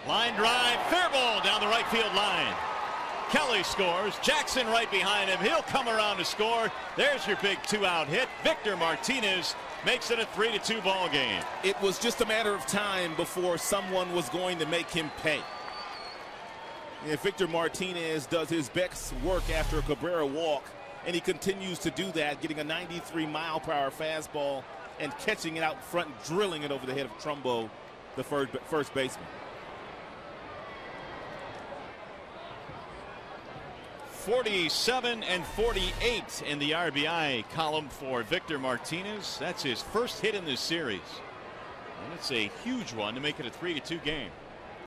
Line drive, fair ball down the right field line. Kelly scores. Jackson right behind him. He'll come around to score. There's your big 2-out hit. Victor Martinez makes it a 3-2 ball game. It was just a matter of time before someone was going to make him pay. And Victor Martinez does his best work after a Cabrera walk, and he continues to do that, getting a 93-mile-per-hour fastball and catching it out front, drilling it over the head of Trumbo, the first baseman. 47 and 48 in the RBI column for Victor Martinez. That's his first hit in this series. And it's a huge one to make it a 3-2 game.